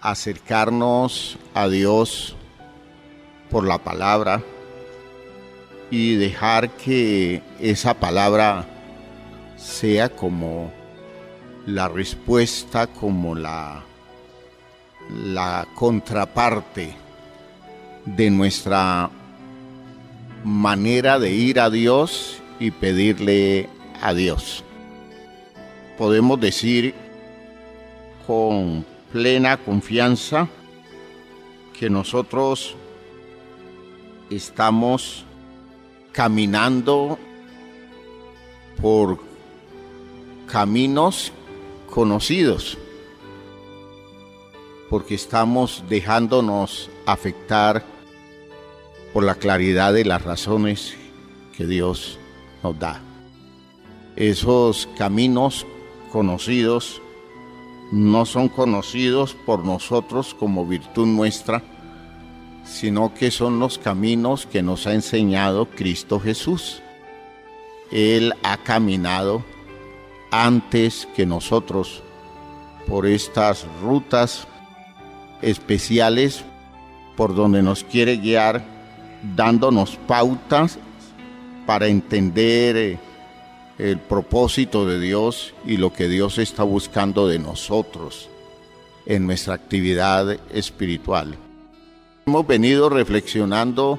acercarnos a Dios por la palabra y dejar que esa palabra sea como la respuesta, como la contraparte de nuestra manera de ir a Dios y pedirle a Dios. Podemos decir con plena confianza que nosotros estamos caminando por caminos conocidos, porque estamos dejándonos afectar por la claridad de las razones que Dios nos da. Esos caminos conocidos no son conocidos por nosotros como virtud nuestra, sino que son los caminos que nos ha enseñado Cristo Jesús. Él ha caminado antes que nosotros por estas rutas especiales por donde nos quiere guiar, dándonos pautas para entender el propósito de Dios y lo que Dios está buscando de nosotros en nuestra actividad espiritual. Hemos venido reflexionando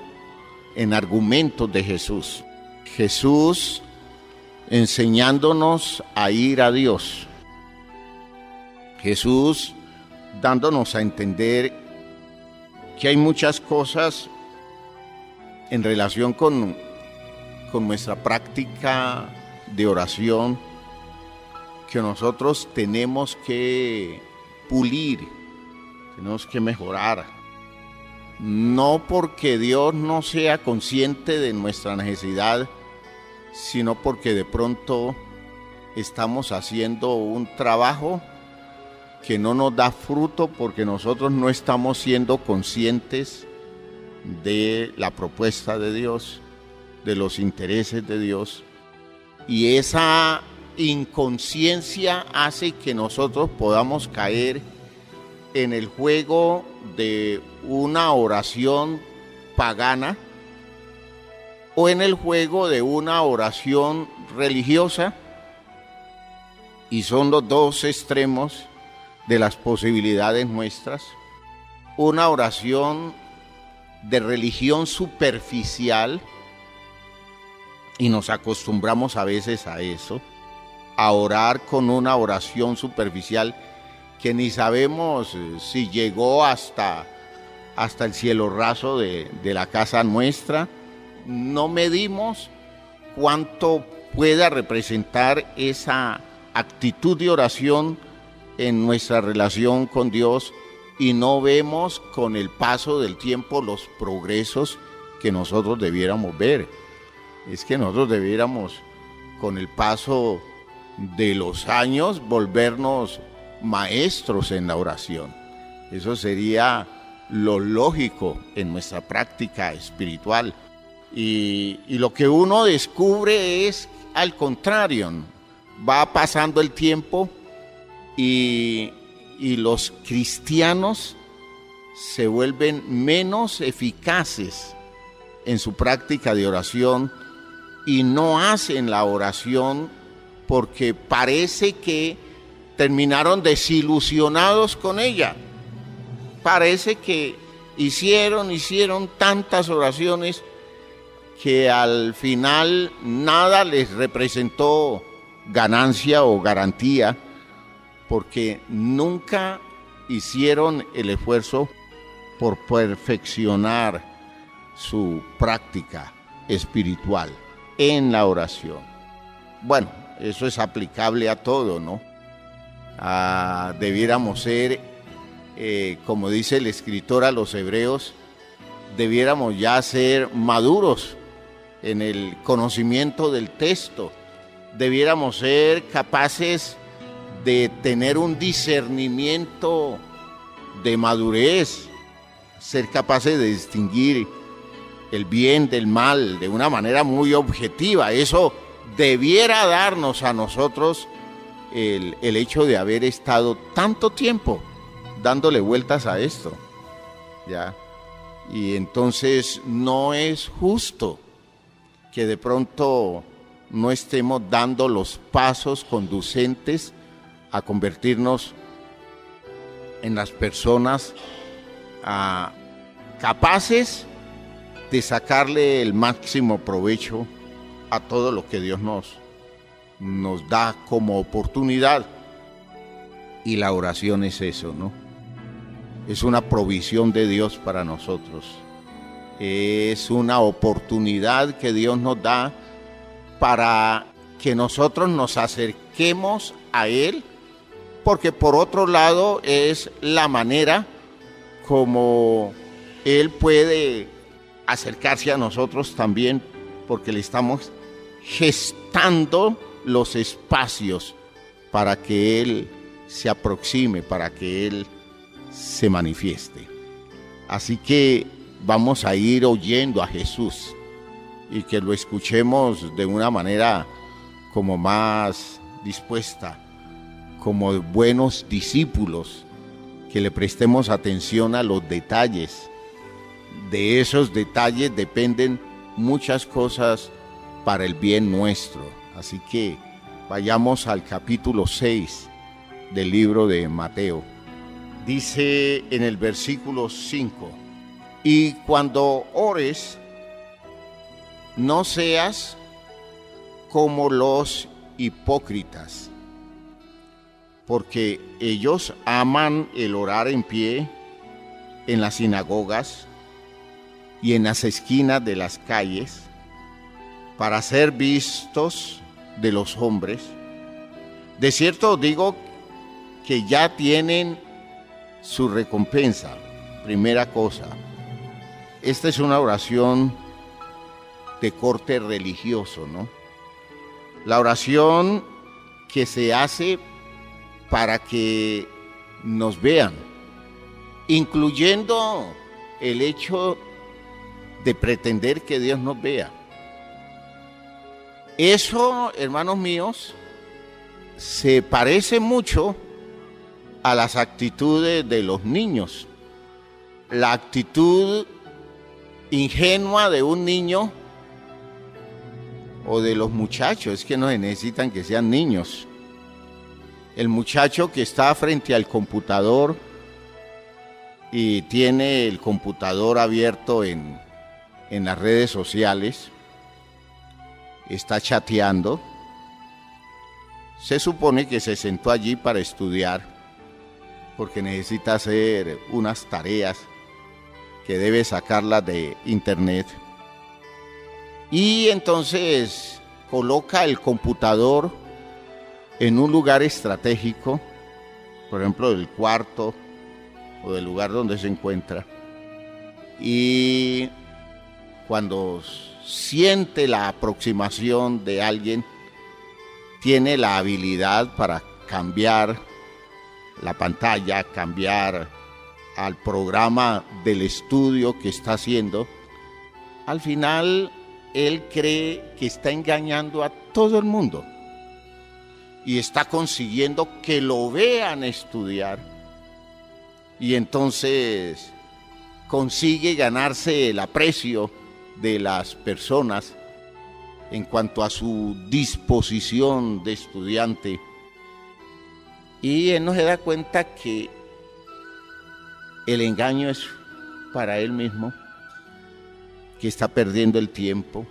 en argumentos de Jesús. Jesús enseñándonos a ir a Dios. Jesús dándonos a entender que hay muchas cosas en relación con nuestra práctica de oración que nosotros tenemos que pulir, tenemos que mejorar. No porque Dios no sea consciente de nuestra necesidad, sino porque de pronto estamos haciendo un trabajo que no nos da fruto porque nosotros no estamos siendo conscientes de la propuesta de Dios, de los intereses de Dios. Y esa inconsciencia hace que nosotros podamos caer en el juego de una oración pagana o en el juego de una oración religiosa, y son los dos extremos de las posibilidades nuestras. Una oración de religión superficial, y nos acostumbramos a veces a eso, a orar con una oración superficial que ni sabemos si llegó hasta el cielo raso de la casa nuestra. No medimos cuánto pueda representar esa actitud de oración en nuestra relación con Dios, y no vemos con el paso del tiempo los progresos que nosotros debiéramos ver. Es que nosotros debiéramos, con el paso de los años, volvernos maestros en la oración. Eso sería lo lógico en nuestra práctica espiritual. Y lo que uno descubre es al contrario. Va pasando el tiempo y los cristianos se vuelven menos eficaces en su práctica de oración y no hacen la oración porque parece que terminaron desilusionados con ella. Parece que hicieron tantas oraciones que al final nada les representó ganancia o garantía, porque nunca hicieron el esfuerzo por perfeccionar su práctica espiritual en la oración. Bueno, eso es aplicable a todo, ¿no? Debiéramos ser, como dice el escritor a los Hebreos, debiéramos ya ser maduros en el conocimiento del texto. Debiéramos ser capaces de tener un discernimiento de madurez, ser capaces de distinguir el bien del mal de una manera muy objetiva. Eso debiera darnos a nosotros el hecho de haber estado tanto tiempo dándole vueltas a esto, ¿ya? Y entonces no es justo que de pronto no estemos dando los pasos conducentes a convertirnos en las personas capaces de sacarle el máximo provecho a todo lo que Dios nos da como oportunidad. Y la oración es eso, ¿no? Es una provisión de Dios para nosotros. Es una oportunidad que Dios nos da para que nosotros nos acerquemos a Él, porque por otro lado es la manera como Él puede acercarse a nosotros también, porque le estamos gestando los espacios para que Él se aproxime, para que Él se manifieste. Así que vamos a ir oyendo a Jesús y que lo escuchemos de una manera como más dispuesta, como buenos discípulos, que le prestemos atención a los detalles. De esos detalles dependen muchas cosas para el bien nuestro. Así que vayamos al capítulo 6 del libro de Mateo. Dice en el versículo 5: y cuando ores, no seas como los hipócritas, porque ellos aman el orar en pie en las sinagogas y en las esquinas de las calles, para ser vistos de los hombres. De cierto os digo que ya tienen su recompensa. Primera cosa, esta es una oración de corte religioso, ¿no? La oración que se hace para que nos vean, incluyendo el hecho de pretender que Dios nos vea. Eso, hermanos míos, se parece mucho a las actitudes de los niños. La actitud ingenua de un niño o de los muchachos, es que no se necesitan que sean niños. El muchacho que está frente al computador y tiene el computador abierto en las redes sociales, está chateando, se supone que se sentó allí para estudiar, porque necesita hacer unas tareas que debe sacarlas de internet. Y entonces coloca el computador en un lugar estratégico, por ejemplo, del cuarto o del lugar donde se encuentra. Y cuando siente la aproximación de alguien, tiene la habilidad para cambiar la pantalla, cambiar al programa del estudio que está haciendo. Al final, él cree que está engañando a todo el mundo y está consiguiendo que lo vean estudiar, y entonces consigue ganarse el aprecio de las personas en cuanto a su disposición de estudiante. Y él no se da cuenta que el engaño es para él mismo, que está perdiendo el tiempo,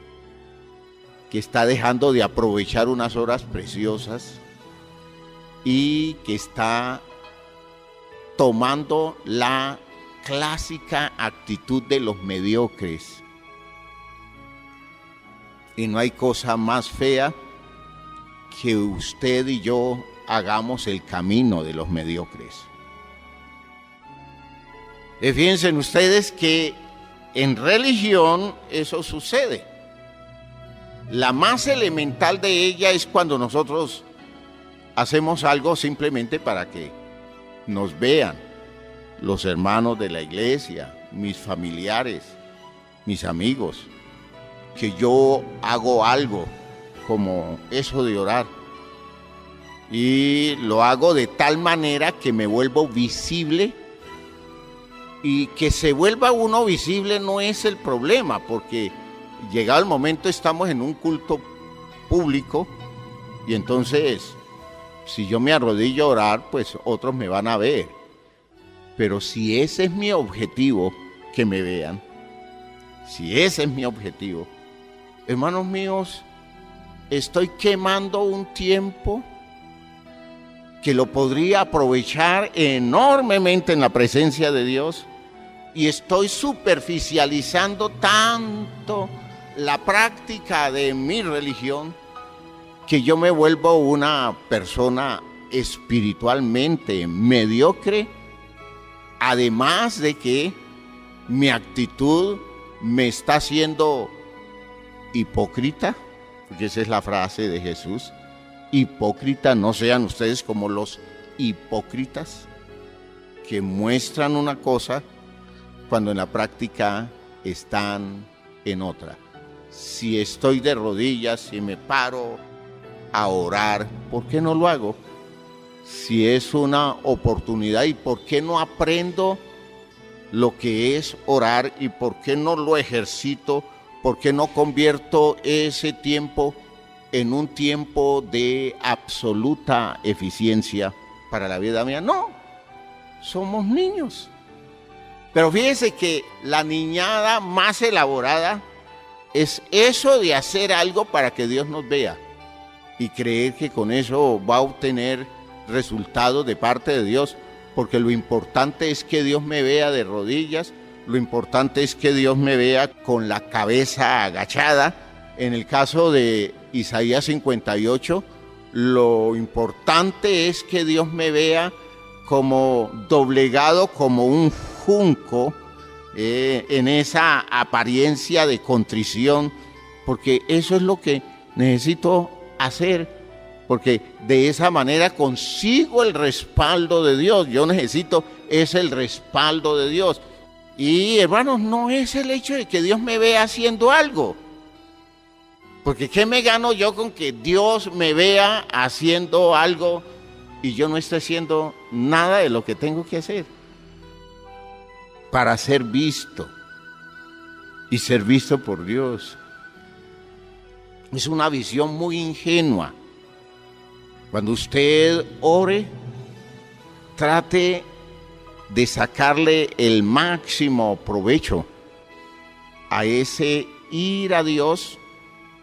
que está dejando de aprovechar unas horas preciosas y que está tomando la clásica actitud de los mediocres. Y no hay cosa más fea que usted y yo hagamos el camino de los mediocres. Fíjense ustedes que en religión eso sucede. La más elemental de ella es cuando nosotros hacemos algo simplemente para que nos vean los hermanos de la iglesia, mis familiares, mis amigos, que yo hago algo como eso de orar. Y lo hago de tal manera que me vuelvo visible Y que se vuelva uno visible no es el problema, porque llegado el momento estamos en un culto público y entonces si yo me arrodillo a orar, pues otros me van a ver. Pero si ese es mi objetivo, que me vean, si ese es mi objetivo, hermanos míos, estoy quemando un tiempo que lo podría aprovechar enormemente en la presencia de Dios, y estoy superficializando tanto la práctica de mi religión que yo me vuelvo una persona espiritualmente mediocre, además de que mi actitud me está haciendo hipócrita, porque esa es la frase de Jesús. Hipócrita, no sean ustedes como los hipócritas que muestran una cosa cuando en la práctica están en otra. Si estoy de rodillas, si me paro a orar, ¿por qué no lo hago? Si es una oportunidad, ¿y por qué no aprendo lo que es orar? ¿Y por qué no lo ejercito? ¿Por qué no convierto ese tiempo en un tiempo de absoluta eficiencia para la vida mía? No, somos niños. Pero fíjese que la niñada más elaborada es eso de hacer algo para que Dios nos vea y creer que con eso va a obtener resultados de parte de Dios, porque lo importante es que Dios me vea de rodillas, lo importante es que Dios me vea con la cabeza agachada. En el caso de Isaías 58, lo importante es que Dios me vea como doblegado, como un junco, en esa apariencia de contrición, porque eso es lo que necesito hacer, porque de esa manera consigo el respaldo de Dios. Yo necesito es el respaldo de Dios. Y hermanos, no es el hecho de que Dios me vea haciendo algo, porque ¿qué me gano yo con que Dios me vea haciendo algo y yo no esté haciendo nada de lo que tengo que hacer para ser visto y ser visto por Dios? Es una visión muy ingenua. Cuando usted ore, trate de sacarle el máximo provecho a ese ir a Dios,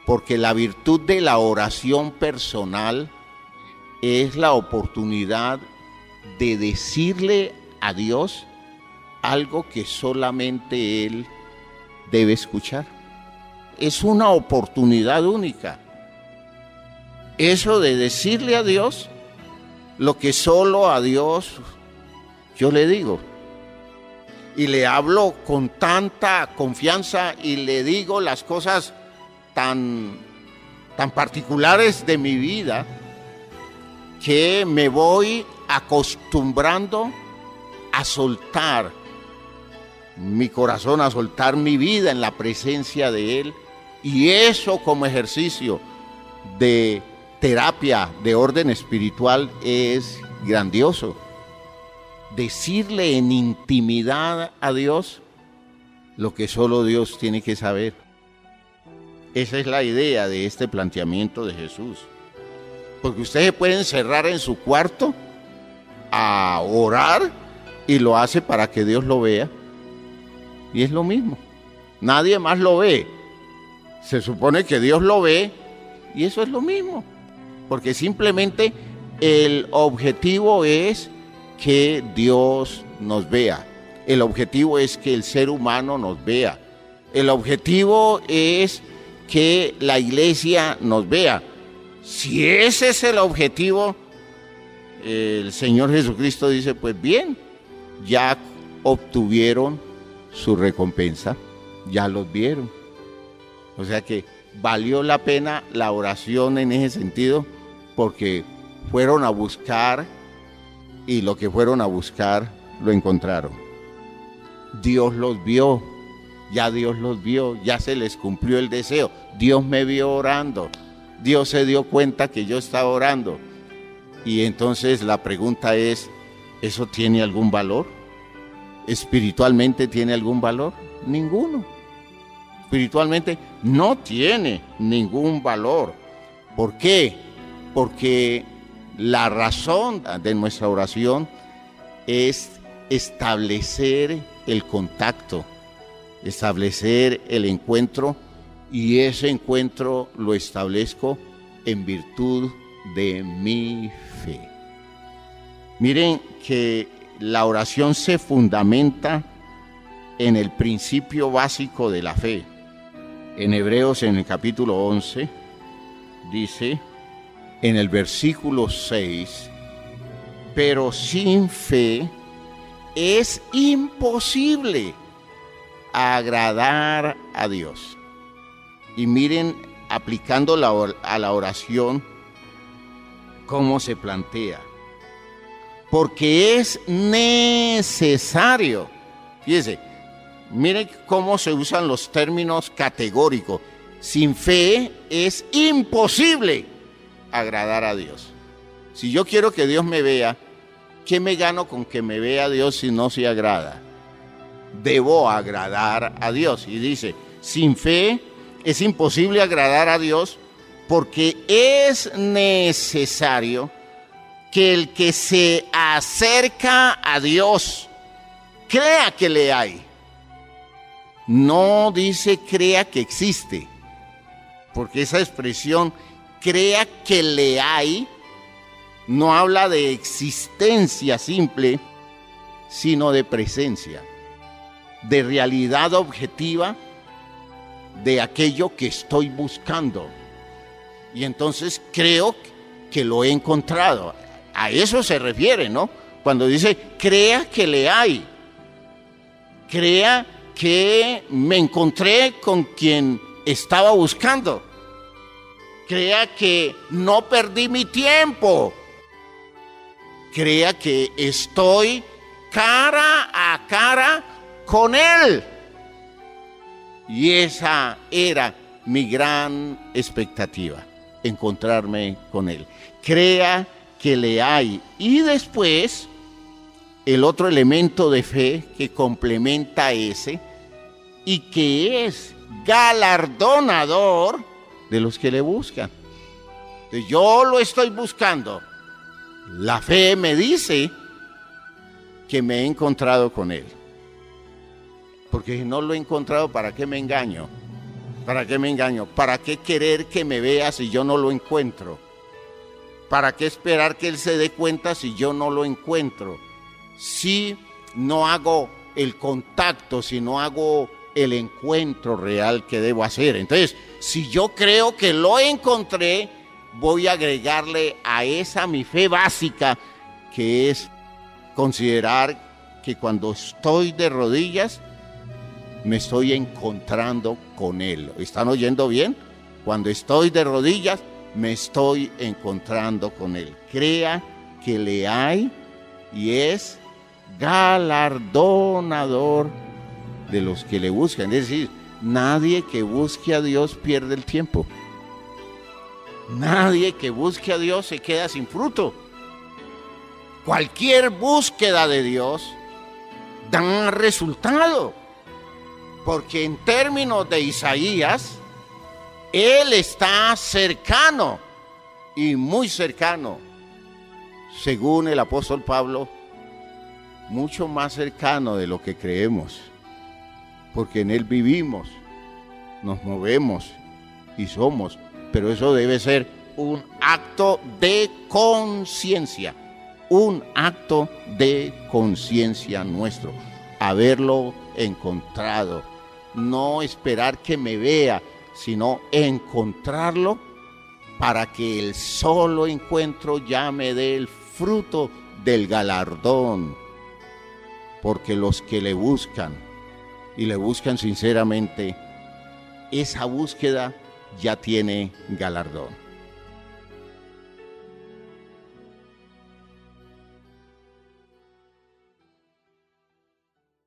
porque la virtud de la oración personal es la oportunidad de decirle a Dios algo que solamente Él debe escuchar. Es una oportunidad única. Eso de decirle a Dios lo que solo a Dios yo le digo. Y le hablo con tanta confianza y le digo las cosas tan particulares de mi vida que me voy acostumbrando a soltar mi corazón, a soltar mi vida en la presencia de Él. Y eso como ejercicio de terapia de orden espiritual es grandioso. Decirle en intimidad a Dios lo que solo Dios tiene que saber. Esa es la idea de este planteamiento de Jesús. Porque usted se puede encerrar en su cuarto a orar y lo hace para que Dios lo vea. Y es lo mismo. Nadie más lo ve. Se supone que Dios lo ve y eso es lo mismo. Porque simplemente el objetivo es que Dios nos vea. El objetivo es que el ser humano nos vea. El objetivo es que la iglesia nos vea. Si ese es el objetivo, el Señor Jesucristo dice, pues bien, ya obtuvieron su recompensa, ya los vieron. O sea que valió la pena la oración en ese sentido, porque fueron a buscar y lo que fueron a buscar lo encontraron. Dios los vio, ya Dios los vio, ya se les cumplió el deseo. Dios me vio orando, Dios se dio cuenta que yo estaba orando. Y entonces la pregunta es, ¿eso tiene algún valor? ¿espiritualmente tiene algún valor? Ninguno. Espiritualmente no tiene ningún valor. ¿Por qué? Porque la razón de nuestra oración es establecer el contacto, establecer el encuentro, y ese encuentro lo establezco en virtud de mi fe. Miren que la oración se fundamenta en el principio básico de la fe. En Hebreos, en el capítulo 11, dice, en el versículo 6, pero sin fe es imposible agradar a Dios. Y miren, aplicando a la oración, cómo se plantea. Porque es necesario. Fíjense, miren cómo se usan los términos categóricos. Sin fe es imposible agradar a Dios. Si yo quiero que Dios me vea, ¿qué me gano con que me vea Dios si no se agrada? Debo agradar a Dios. Y dice, sin fe es imposible agradar a Dios, porque es necesario que el que se acerca a Dios crea que le hay. No dice crea que existe, porque esa expresión crea que le hay no habla de existencia simple, sino de presencia, de realidad objetiva de aquello que estoy buscando. Y entonces creo que lo he encontrado. A eso se refiere, ¿no? Cuando dice, crea que le hay. Crea que me encontré con quien estaba buscando. Crea que no perdí mi tiempo. Crea que estoy cara a cara con Él. Y esa era mi gran expectativa, encontrarme con Él. Crea que le hay. Y después, el otro elemento de fe que complementa ese y que es galardonador de los que le buscan. Entonces, yo lo estoy buscando. La fe me dice que me he encontrado con Él. Porque si no lo he encontrado, ¿para qué me engaño? ¿Para qué me engaño? ¿Para qué querer que me vea si yo no lo encuentro? ¿Para qué esperar que Él se dé cuenta si yo no lo encuentro? Si no hago el contacto, si no hago el encuentro real que debo hacer. Entonces, si yo creo que lo encontré, voy a agregarle a esa mi fe básica, que es considerar que cuando estoy de rodillas, me estoy encontrando con Él. ¿Están oyendo bien? Cuando estoy de rodillas, me estoy encontrando con Él. Crea que le hay y es galardonador de los que le buscan. Es decir, nadie que busque a Dios pierde el tiempo. Nadie que busque a Dios se queda sin fruto. Cualquier búsqueda de Dios da resultado. Porque en términos de Isaías, Él está cercano y muy cercano. Según el apóstol Pablo, mucho más cercano de lo que creemos. Porque en Él vivimos, nos movemos y somos. Pero eso debe ser un acto de conciencia. Un acto de conciencia nuestro. Haberlo encontrado. No esperar que me vea, sino encontrarlo para que el solo encuentro ya me dé el fruto del galardón. Porque los que le buscan, y le buscan sinceramente, esa búsqueda ya tiene galardón.